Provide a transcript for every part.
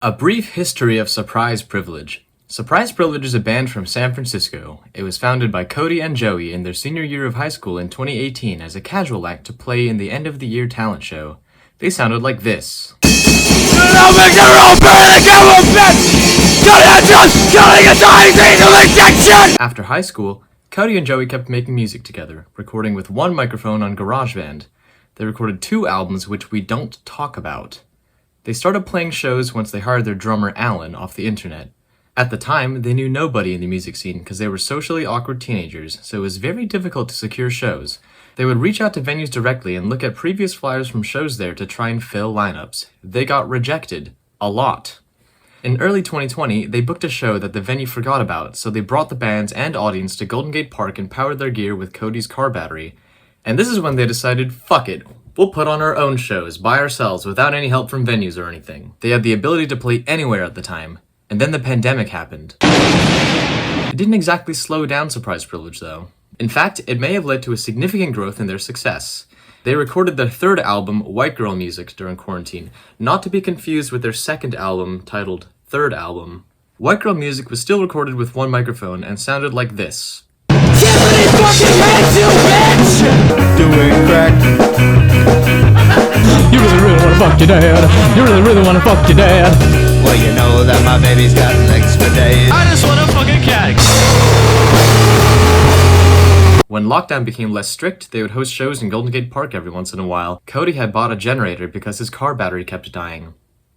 A brief history of Surprise Privilege. Surprise Privilege is a band from San Francisco. It was founded by Cody and Joey in their senior year of high school in 2018 as a casual act to play in the end-of-the-year talent show. They sounded like this. After high school, Cody and Joey kept making music together, recording with one microphone on GarageBand. They recorded 2 albums which we don't talk about. They started playing shows once they hired their drummer Alan off the internet. At the time, they knew nobody in the music scene because they were socially awkward teenagers, so it was very difficult to secure shows. They would reach out to venues directly and look at previous flyers from shows there to try and fill lineups. They got rejected. A lot. In early 2020, they booked a show that the venue forgot about, so they brought the bands and audience to Golden Gate Park and powered their gear with Cody's car battery. And this is when they decided, fuck it, we'll put on our own shows by ourselves without any help from venues or anything. They had the ability to play anywhere at the time. And then the pandemic happened. It didn't exactly slow down Surprise Privilege though. In fact, it may have led to a significant growth in their success. They recorded their 3rd album, White Girl Music, during quarantine, not to be confused with their 2nd album, titled Third Album. White Girl Music was still recorded with one microphone and sounded like this. Doing crack. You really wanna fuck your dad. You really wanna fuck your dad. Well, you know that my baby's got legs for days. I just wanna fuck a cat. When lockdown became less strict, they would host shows in Golden Gate Park every once in a while. Cody had bought a generator because his car battery kept dying.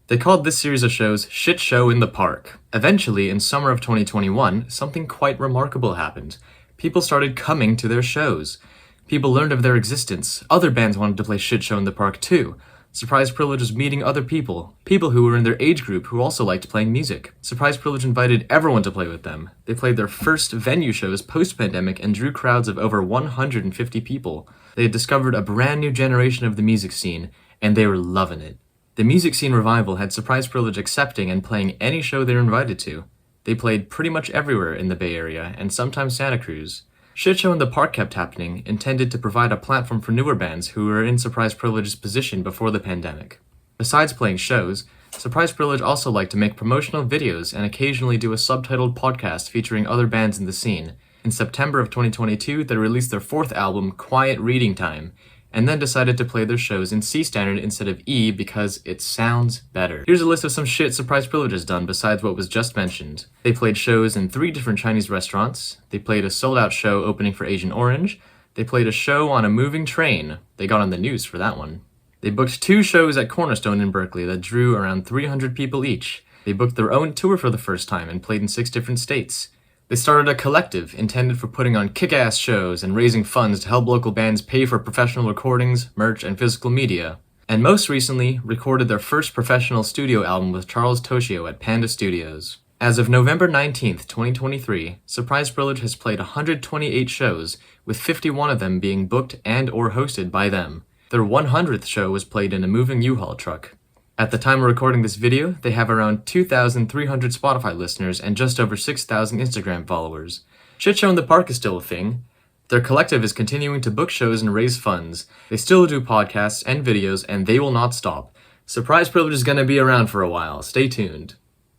They called this series of shows Shit Show in the Park. Eventually, in summer of 2021, something quite remarkable happened. People started coming to their shows. People learned of their existence. Other bands wanted to play Shit Show in the Park too. Surprise Privilege was meeting other people who were in their age group who also liked playing music. Surprise Privilege invited everyone to play with them. They played their first venue shows post-pandemic and drew crowds of over 150 people. They had discovered a brand new generation of the music scene, and they were loving it. The music scene revival had Surprise Privilege accepting and playing any show they were invited to. They played pretty much everywhere in the Bay Area, and sometimes Santa Cruz. Shit Show in the Park kept happening, intended to provide a platform for newer bands who were in Surprise Privilege's position before the pandemic. Besides playing shows, Surprise Privilege also liked to make promotional videos and occasionally do a subtitled podcast featuring other bands in the scene. In September of 2022, they released their 4th album, Quiet Reading Time, and then decided to play their shows in C standard instead of E because it sounds better. Here's a list of some shit Surprise Privilege has done besides what was just mentioned. They played shows in 3 different Chinese restaurants. They played a sold-out show opening for Agent Orange. They played a show on a moving train. They got on the news for that one. They booked 2 shows at Cornerstone in Berkeley that drew around 300 people each. They booked their own tour for the first time and played in 6 different states. They started a collective intended for putting on kick-ass shows and raising funds to help local bands pay for professional recordings, merch, and physical media. And most recently, recorded their first professional studio album with Charles Toshio at Panda Studios. As of November 19th, 2023, Surprise Privilege has played 128 shows, with 51 of them being booked and or hosted by them. Their 100th show was played in a moving U-Haul truck. At the time of recording this video, they have around 2,300 Spotify listeners and just over 6,000 Instagram followers. Shit Show in the Park is still a thing. Their collective is continuing to book shows and raise funds. They still do podcasts and videos, and they will not stop. Surprise Privilege is gonna be around for a while. Stay tuned.